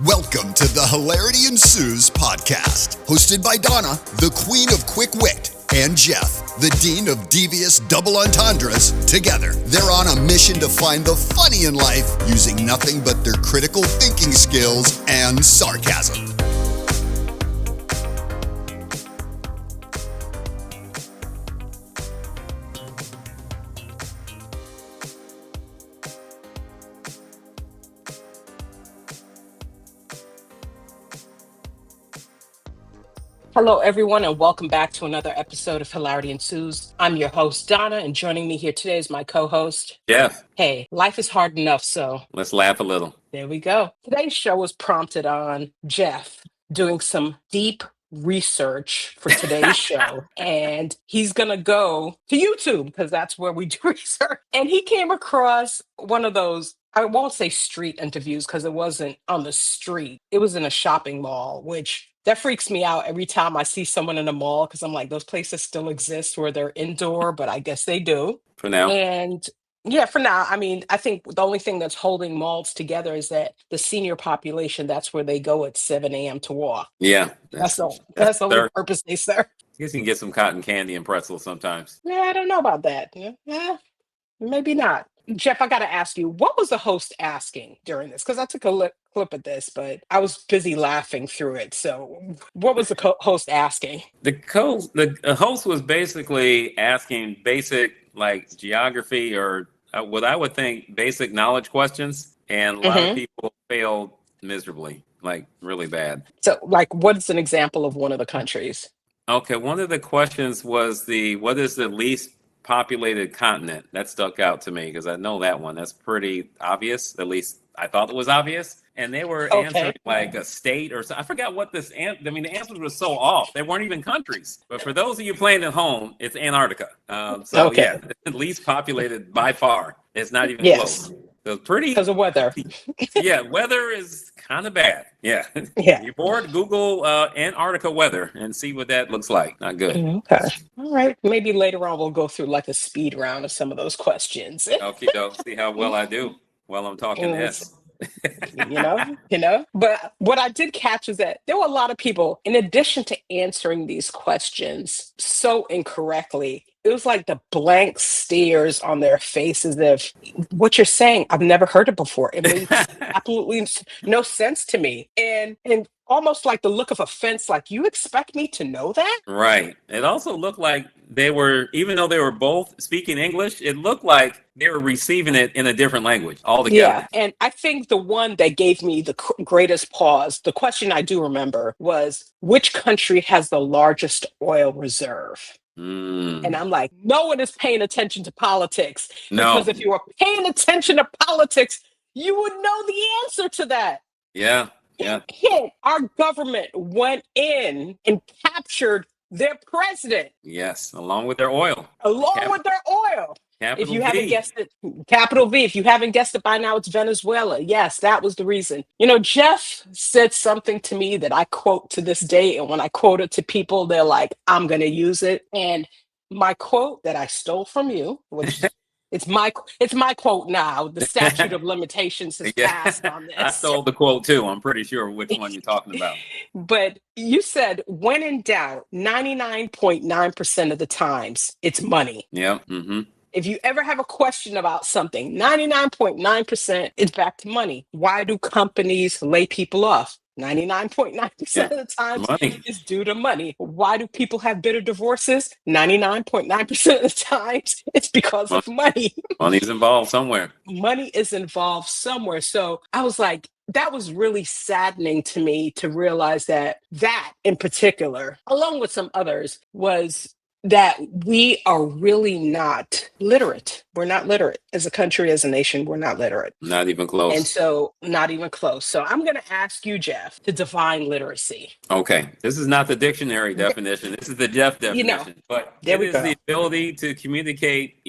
Welcome to the Hilarity Ensues podcast, hosted by Donna, the queen of quick wit, and Jeff, the dean of devious double entendres. Together, they're on a mission to find the funny in life using nothing but their critical thinking skills and sarcasm. Hello, everyone, and welcome back to another episode of Hilarity Ensues. I'm your host, Donna, and joining me here today is my co-host, Jeff. Hey, life is hard enough, so Let's laugh a little. there we go. Today's show was prompted on Jeff doing some deep research for today's show, and he's gonna go to YouTube because that's where we do research. And he came across one of those, I won't say street interviews because it wasn't on the street, it was in a shopping mall, which that freaks me out every time I see someone in a mall because I'm like, those places still exist where they're indoor, but I guess they do. For now. And yeah, for now, I mean, I think the only thing that's holding malls together is that the senior population, that's where they go at 7 a.m. to walk. Yeah. That's the only purpose they serve. I guess you can get some cotton candy and pretzels sometimes. Yeah, I don't know about that. Yeah, maybe not. Jeff, I got to ask you, what was the host asking during this? Because I took a clip of this, but I was busy laughing through it. So what was the host asking? The host was basically asking basic like geography or what I would think basic knowledge questions. And a lot of people failed miserably, like really bad. So like, what's an example of one of the countries? Okay, one of the questions was what is the least populated continent? That stuck out to me because I know that one. That's pretty obvious. At least I thought it was obvious. And they were answering like a state or so. I forgot what the answers were so off. They weren't even countries. But for those of you playing at home, it's Antarctica. Yeah, least populated by far. It's not even close. So pretty because of weather. Yeah, weather is kind of bad. Yeah. You're bored, Google Antarctica weather and see what that looks like. Not good. Okay. All right. Maybe later on we'll go through like a speed round of some of those questions. Okay, see how well I do while I'm talking this. you know. But what I did catch is that there were a lot of people, in addition to answering these questions so incorrectly, it was like the blank stares on their faces of what you're saying. I've never heard it before. It makes absolutely no sense to me. And almost like the look of offense, like, you expect me to know that? Right. It also looked like they were, even though they were both speaking English, it looked like they were receiving it in a different language altogether. Yeah. And I think the one that gave me the greatest pause, the question I do remember was, which country has the largest oil reserve? And I'm like, no one is paying attention to politics. No. Because if you were paying attention to politics, you would know the answer to that. Yeah. Our government went in and captured their president. Yes, along with their oil. If you haven't guessed it, capital V. If you haven't guessed it by now, it's Venezuela. Yes, that was the reason. Jeff said something to me that I quote to this day. And when I quote it to people, they're like, I'm going to use it. And my quote that I stole from you, which it's my quote now. The statute of limitations has passed on this. I stole the quote too. I'm pretty sure which one you're talking about. But you said, when in doubt, 99.9% of the times, it's money. Yeah. Mm-hmm. If you ever have a question about something, 99.9% is back to money. Why do companies lay people off? 99.9% of the time is due to money. Why do people have bitter divorces? 99.9% of the times it's because of money. Money's involved somewhere. Money is involved somewhere. So I was like, that was really saddening to me to realize that in particular, along with some others, was that we are really not literate. We're not literate. As a country, as a nation, we're not literate. Not even close. And so, not even close. So I'm going to ask you, Jeff, to define literacy. Okay. This is not the dictionary definition. This is the Jeff definition. But it is the ability to communicate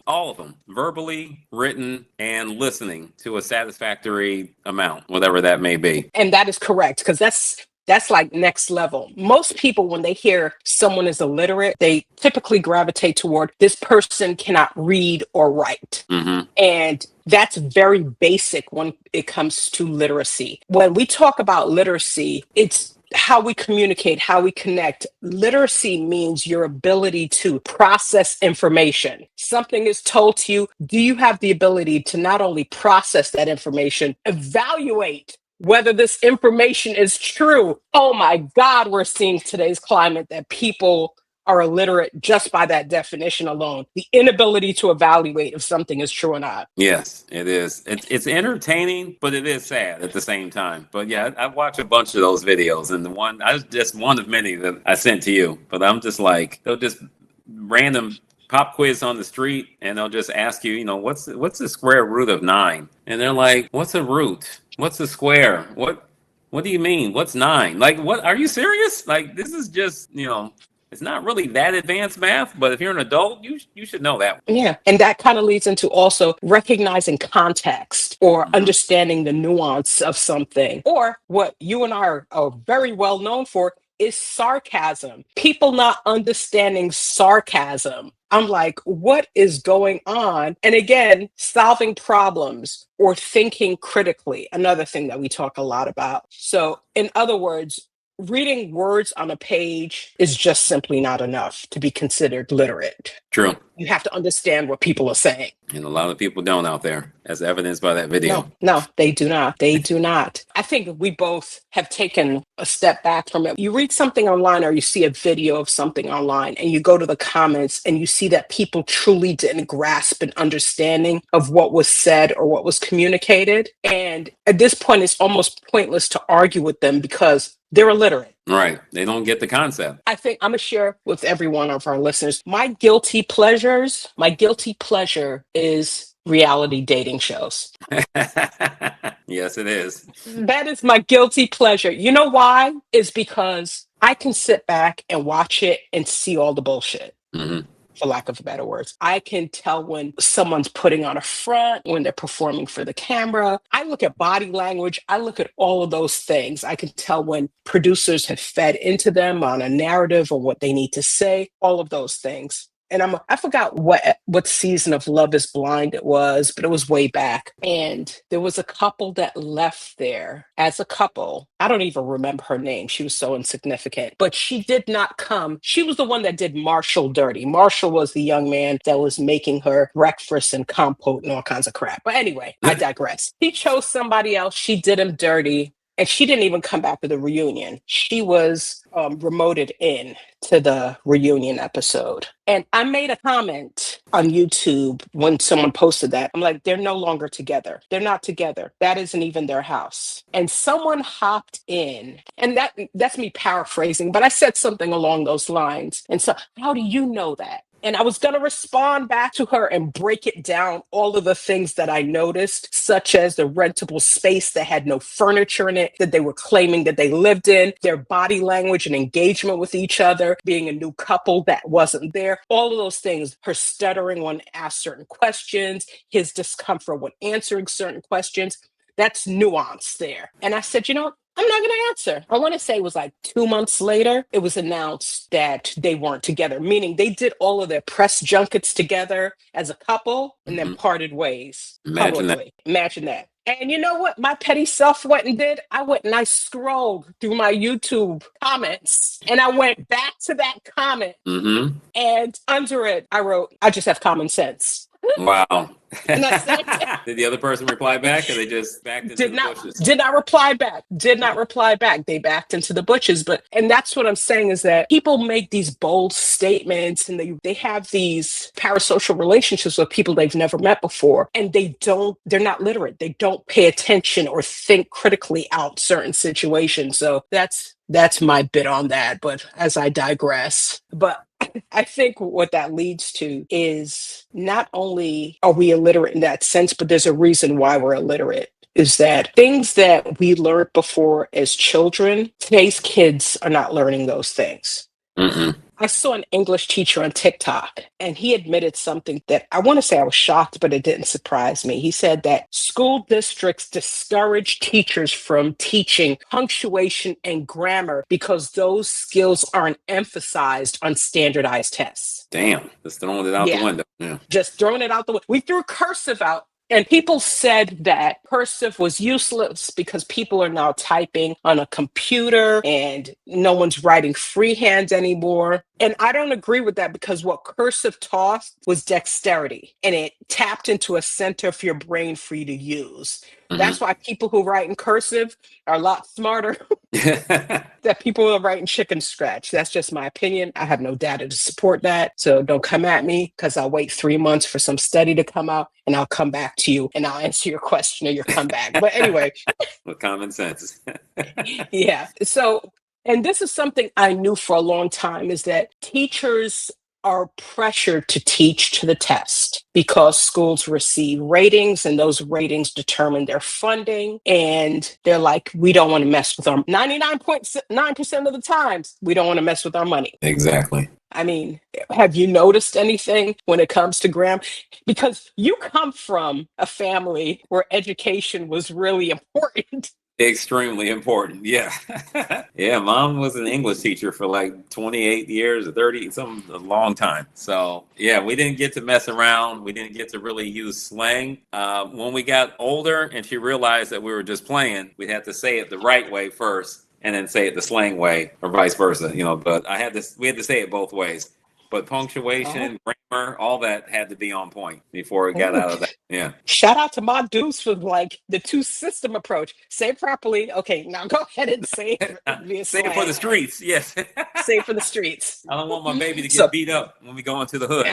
all of them, verbally, written, and listening to a satisfactory amount, whatever that may be. And that is correct, because that's like next level. Most people, when they hear someone is illiterate, they typically gravitate toward this person cannot read or write. Mm-hmm. And that's very basic when it comes to literacy. When we talk about literacy, it's how we communicate, how we connect. Literacy means your ability to process information. Something is told to you. Do you have the ability to not only process that information, evaluate whether this information is true? Oh my God, we're seeing today's climate that people are illiterate just by that definition alone. The inability to evaluate if something is true or not. Yes, it is. It's entertaining, but it is sad at the same time. But yeah, I watched a bunch of those videos, and I was just one of many that I sent to you. But I'm just like, they'll just random pop quiz on the street, and they'll just ask you, what's the square root of 9? And they're like, what's a root? What's a square? What do you mean? What's 9? Like, what? Are you serious? Like, this is just, it's not really that advanced math, but if you're an adult, you should know that. Yeah. And that kind of leads into also recognizing context or understanding the nuance of something. Or what you and I are very well known for is sarcasm. People not understanding sarcasm. I'm like, what is going on? And again, solving problems or thinking critically, another thing that we talk a lot about. So in other words, reading words on a page is just simply not enough to be considered literate. True. You have to understand what people are saying. And a lot of people don't out there, as evidenced by that video. No, they do not. They do not. I think we both have taken a step back from it. You read something online or you see a video of something online and you go to the comments and you see that people truly didn't grasp an understanding of what was said or what was communicated. And at this point, it's almost pointless to argue with them because they're illiterate. Right. They don't get the concept. I think I'm going to share with every one of our listeners, my guilty pleasure is reality dating shows. Yes, it is. That is my guilty pleasure. You know why? It's because I can sit back and watch it and see all the bullshit. Mm-hmm. For lack of better words. I can tell when someone's putting on a front, when they're performing for the camera. I look at body language. I look at all of those things. I can tell when producers have fed into them on a narrative or what they need to say, all of those things. And I forgot what season of Love is Blind it was, but it was way back. And there was a couple that left there as a couple. I don't even remember her name. She was so insignificant. But she did not come. She was the one that did Marshall dirty. Marshall was the young man that was making her breakfast and compote and all kinds of crap. But anyway, I digress. He chose somebody else. She did him dirty. And she didn't even come back to the reunion. She was remoted in to the reunion episode. And I made a comment on YouTube when someone posted that. I'm like, they're no longer together. They're not together. That isn't even their house. And someone hopped in, and that's me paraphrasing, but I said something along those lines. And so, how do you know that? And I was going to respond back to her and break it down, all of the things that I noticed, such as the rentable space that had no furniture in it, that they were claiming that they lived in, their body language and engagement with each other, being a new couple that wasn't there, all of those things, her stuttering when asked certain questions, his discomfort when answering certain questions. That's nuance there. And I said, I'm not going to answer. I want to say it was like 2 months later, it was announced that they weren't together, meaning they did all of their press junkets together as a couple and then parted ways. Imagine publicly. Imagine that. And you know what my petty self went and did? I went and I scrolled through my YouTube comments and I went back to that comment. Mm-hmm. And under it, I wrote, I just have common sense. Wow. And that's it. Did the other person reply back, or they just backed into the bushes? Did not reply back. They backed into the bushes. And that's what I'm saying is that people make these bold statements and they have these parasocial relationships with people they've never met before. And they're not literate. They don't pay attention or think critically out certain situations. So that's my bit on that. But as I digress, but I think what that leads to is not only are we illiterate in that sense, but there's a reason why we're illiterate. Is that things that we learned before as children, today's kids are not learning those things. Mm-mm. I saw an English teacher on TikTok, and he admitted something that I want to say I was shocked, but it didn't surprise me. He said that school districts discourage teachers from teaching punctuation and grammar because those skills aren't emphasized on standardized tests. Damn, just throwing it out the window. Yeah. Just throwing it out the window. We threw cursive out. And people said that cursive was useless because people are now typing on a computer and no one's writing freehand anymore. And I don't agree with that, because what cursive taught was dexterity, and it tapped into a center of your brain for you to use. That's why people who write in cursive are a lot smarter than people who are writing chicken scratch. That's just my opinion. I have no data to support that. So don't come at me, because I'll wait 3 months for some study to come out and I'll come back to you and I'll answer your question or your comeback. But anyway. With common sense. Yeah. So, and this is something I knew for a long time, is that teachers are pressured to teach to the test because schools receive ratings, and those ratings determine their funding. And they're like, we don't want to mess with our 99.9% of the times, we don't want to mess with our money. Exactly. I mean, have you noticed anything when it comes to Graham? Because you come from a family where education was really important. Extremely important. Yeah. Yeah. Mom was an English teacher for like 28 years or 30, a long time. So yeah, we didn't get to mess around. We didn't get to really use slang. When we got older and she realized that we were just playing, we had to say it the right way first and then say it the slang way, or vice versa, but we had to say it both ways. But punctuation, grammar, all that had to be on point before we got out of that. Yeah. Shout out to my dudes for like the two system approach. Say it properly. Okay, now go ahead and say it. Say it for the streets. Yes. Say it for the streets. I don't want my baby to get beat up when we go into the hood,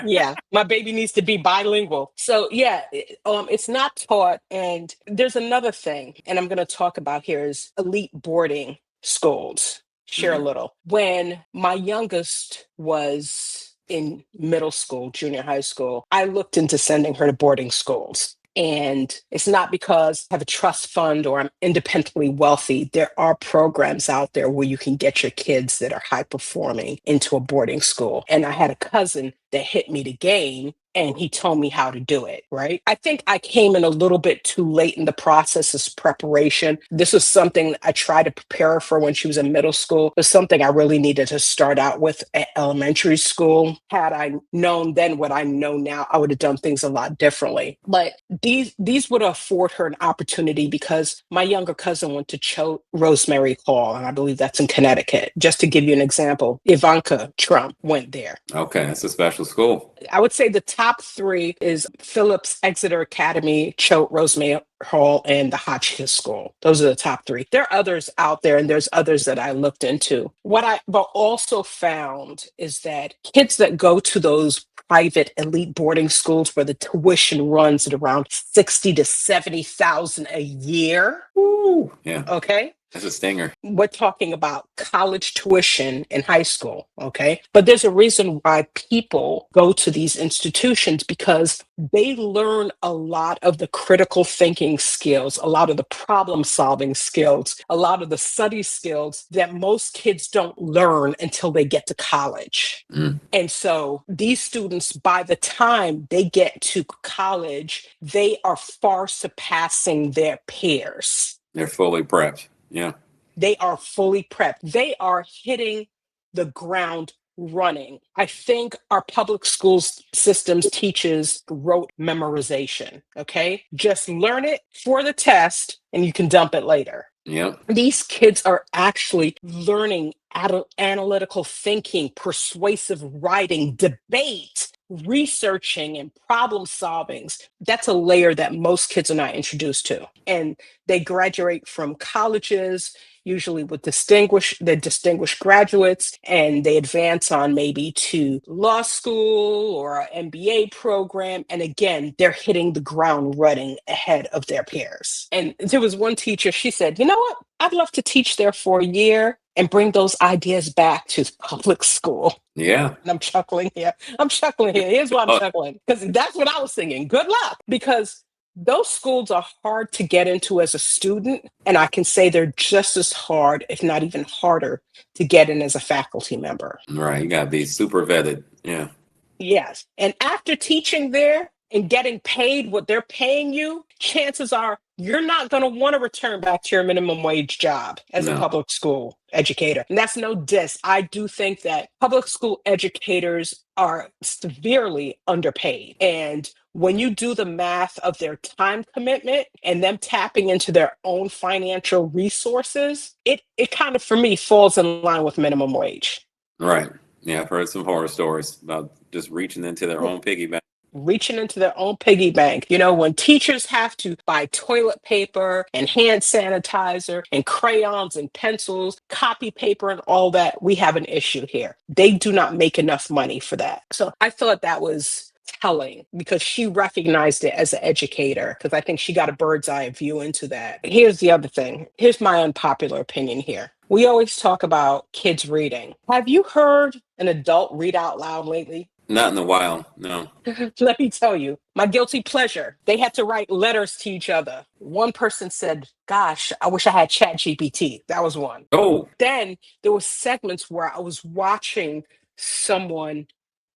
Yeah, my baby needs to be bilingual. So yeah, it's not taught. And there's another thing, and I'm going to talk about here, is elite boarding schools. Share a little. When my youngest was in middle school, junior high school, I looked into sending her to boarding schools. And it's not because I have a trust fund or I'm independently wealthy. There are programs out there where you can get your kids that are high performing into a boarding school. And I had a cousin that hit me the game, and he told me how to do it, right? I think I came in a little bit too late in the process as preparation. This was something I tried to prepare her for when she was in middle school. It was something I really needed to start out with at elementary school. Had I known then what I know now, I would have done things a lot differently. But these would afford her an opportunity, because my younger cousin went to Choate Rosemary Hall, and I believe that's in Connecticut. Just to give you an example, Ivanka Trump went there. Okay, that's a special school. I would say the top 3 is Phillips Exeter Academy, Choate Rosemary Hall, and the Hotchkiss School. Those are the top 3. There are others out there, and there's others that I looked into. What I also found is that kids that go to those private elite boarding schools where the tuition runs at around $60,000 to $70,000 a year. Ooh, yeah. Okay. That's a stinger. We're talking about college tuition in high school, okay? But there's a reason why people go to these institutions, because they learn a lot of the critical thinking skills, a lot of the problem solving skills, a lot of the study skills that most kids don't learn until they get to college. And so these students, by the time they get to college, they are far surpassing their peers. They're fully prepped. Yeah. They are fully prepped. They are hitting the ground running. I think our public schools systems teaches rote memorization. Okay. Just learn it for the test and you can dump it later. Yep. These kids are actually learning analytical thinking, persuasive writing, debate, researching, and problem solving. That's a layer that most kids are not introduced to. And they graduate from colleges, usually with distinguished graduates, and they advance on maybe to law school or an MBA program. And again, they're hitting the ground running ahead of their peers. And there was one teacher, she said, you know what? I'd love to teach there for a year and bring those ideas back to public school. Yeah. And I'm chuckling here. Here's why I'm chuckling. Because that's what I was thinking. Good luck. Because those schools are hard to get into as a student. And I can say they're just as hard, if not even harder, to get in as a faculty member. Right. You got to be super vetted. Yeah. Yes. And after teaching there and getting paid what they're paying you, chances are you're not going to want to return back to your minimum wage job as a No. public school educator. And that's no diss. I do think that public school educators are severely underpaid. And when you do the math of their time commitment and them tapping into their own financial resources, it kind of, for me, falls in line with minimum wage. Right. Yeah, I've heard some horror stories about just reaching into their own piggy bank. Reaching into their own piggy bank. You know, when teachers have to buy toilet paper and hand sanitizer and crayons and pencils, copy paper and all that, we have an issue here. They do not make enough money for that. So I thought that was telling because she recognized it as an educator, because I think she got a bird's eye view into that. Here's the other thing. Here's my unpopular opinion here. We always talk about kids reading. Have you heard an adult read out loud lately? Not in a while, no. Let me tell you, my guilty pleasure. They had to write letters to each other. One person said, gosh, I wish I had ChatGPT. That was one. Oh, Then there were segments where I was watching someone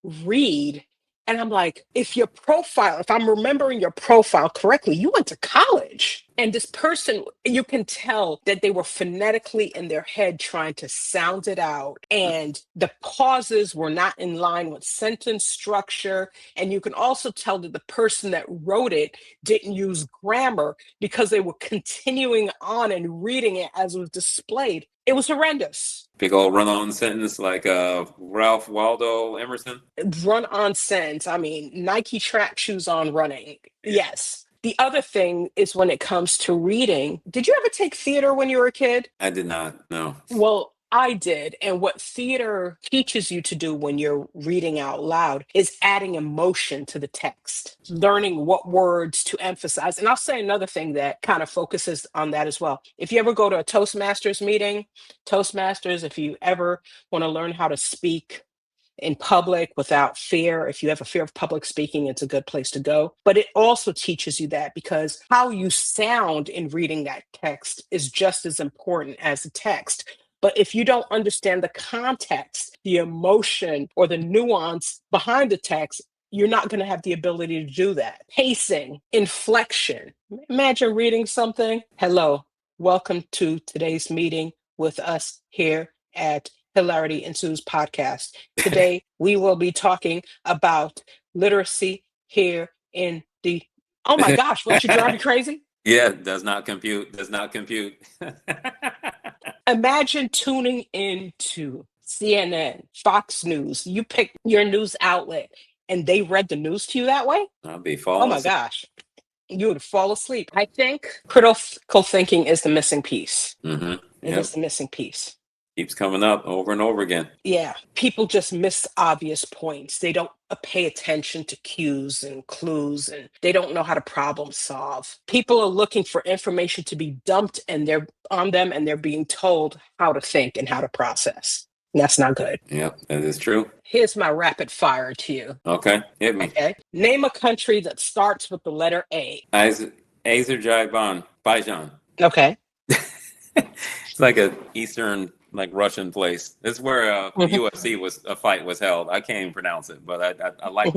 read, and I'm like, if I'm remembering your profile correctly, you went to college. And this person, you can tell that they were phonetically in their head trying to sound it out. And the pauses were not in line with sentence structure. And you can also tell that the person that wrote it didn't use grammar because they were continuing on and reading it as it was displayed. It was horrendous. big old run-on sentence like Ralph Waldo Emerson. Run-on sentence. I mean, Nike track shoes on running. Yes. The other thing is when it comes to reading. Did you ever take theater when you were a kid? I did not, no. Well, I did. And what theater teaches you to do when you're reading out loud is adding emotion to the text, learning what words to emphasize. And I'll say another thing that kind of focuses on that as well. If you ever go to a Toastmasters meeting, Toastmasters, if you ever want to learn how to speak in public without fear. If you have a fear of public speaking, it's a good place to go. But it also teaches you that because how you sound in reading that text is just as important as the text. But if you don't understand the context, the emotion, or the nuance behind the text, you're not going to have the ability to do that. Pacing, inflection. Imagine reading something. Hello, welcome to today's meeting with us here at Hilarity Ensues podcast. Today, we will be talking about literacy here in the... Oh my gosh, won't you drive me crazy? Yeah, does not compute. Imagine tuning into CNN, Fox News. You pick your news outlet and they read the news to you that way? I'll be falling Oh my asleep. gosh. You would fall asleep. I think critical thinking is the missing piece. Mm-hmm. It is the missing piece. Keeps coming up over and over again. Yeah, people just miss obvious points. They don't pay attention to cues and clues, and they don't know how to problem solve. People are looking for information to be dumped and they're on them, and they're being told how to think and how to process. And that's not good. Yep, that is true. Here's my rapid fire to you. Okay, hit me. Okay. Name a country that starts with the letter A. Azerbaijan. Okay. It's like a Eastern, like Russian place. It's where UFC fight was held. I can't even pronounce it, but I like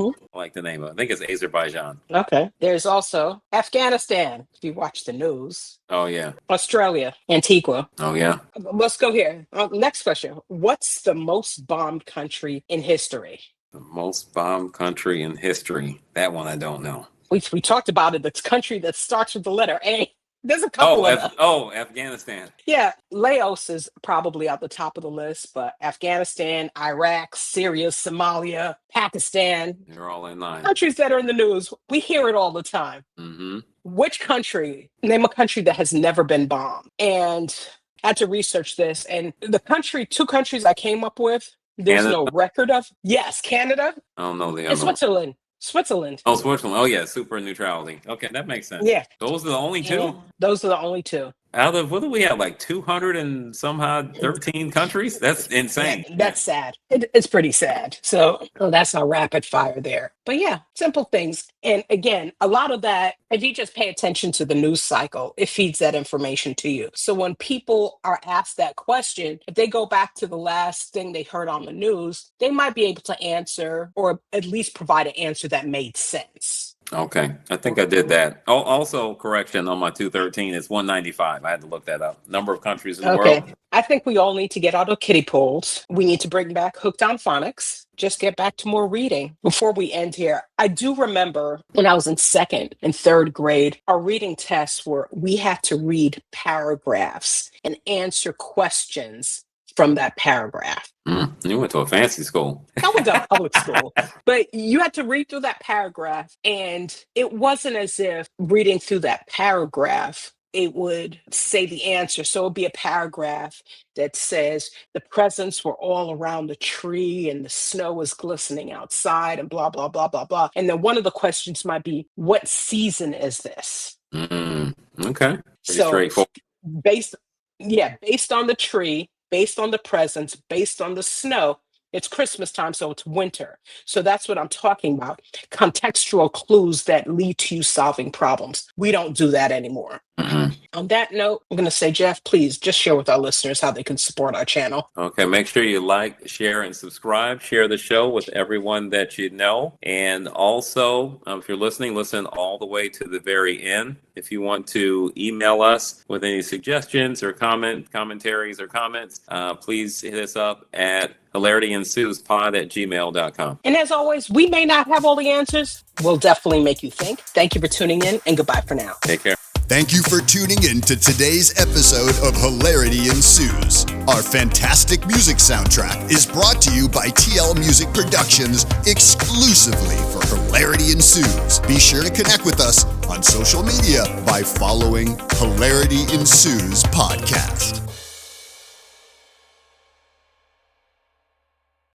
the name of it. I think it's Azerbaijan. Okay. There's also Afghanistan, if you watch the news. Oh yeah. Australia, Antigua. Oh yeah. Let's go here. Next question. What's the most bombed country in history? The most bombed country in history. That one I don't know. We talked about it. The country that starts with the letter A. There's a couple of them. Afghanistan. Yeah, Laos is probably at the top of the list, but Afghanistan, Iraq, Syria, Somalia, Pakistan. They're all in line. Countries that are in the news. We hear it all the time. Mm-hmm. Which country? Name a country that has never been bombed. And I had to research this. And two countries I came up with, there's Canada? no record of. Yes, Canada. I don't know the And other. Switzerland. Oh, Switzerland. Oh, yeah, super neutrality. Okay, that makes sense. Yeah. Those are the only two? Yeah, those are the only two. Out of, what do we have, like 200 and somehow 13 countries? That's insane. Yeah, that's sad. It's pretty sad. So that's our rapid fire there. But yeah, simple things. And again, a lot of that, if you just pay attention to the news cycle, it feeds that information to you. So when people are asked that question, if they go back to the last thing they heard on the news, they might be able to answer or at least provide an answer that made sense. Okay, I think I did that. Oh, also, correction on my 213, it's 195. I had to look that up. Number of countries in the Okay. world. I think we all need to get out of kiddie pools. We need to bring back Hooked on Phonics. Just get back to more reading. Before we end here, I do remember when I was in second and third grade, our reading tests were we had to read paragraphs and answer questions from that paragraph. You went to a fancy school. I went to a public school, but you had to read through that paragraph, and it wasn't as if reading through that paragraph it would say the answer. So it would be a paragraph that says the presents were all around the tree and the snow was glistening outside and blah, blah, blah, blah, blah. And then one of the questions might be, what season is this? Okay. Pretty So straightforward. based on the tree, based on the presents, based on the snow, it's Christmas time, so it's winter. So that's what I'm talking about. Contextual clues that lead to you solving problems. We don't do that anymore. On that note, I'm going to say, Jeff, please just share with our listeners how they can support our channel. Okay, make sure you like, share, and subscribe. Share the show with everyone that you know. And also, if you're listening, listen all the way to the very end. If you want to email us with any suggestions or commentaries or comments, please hit us up at hilarityandsuespod@gmail.com. And as always, we may not have all the answers. We'll definitely make you think. Thank you for tuning in, and goodbye for now. Take care. Thank you for tuning in to today's episode of Hilarity Ensues. Our fantastic music soundtrack is brought to you by TL Music Productions exclusively for Hilarity Ensues. Be sure to connect with us on social media by following Hilarity Ensues Podcast.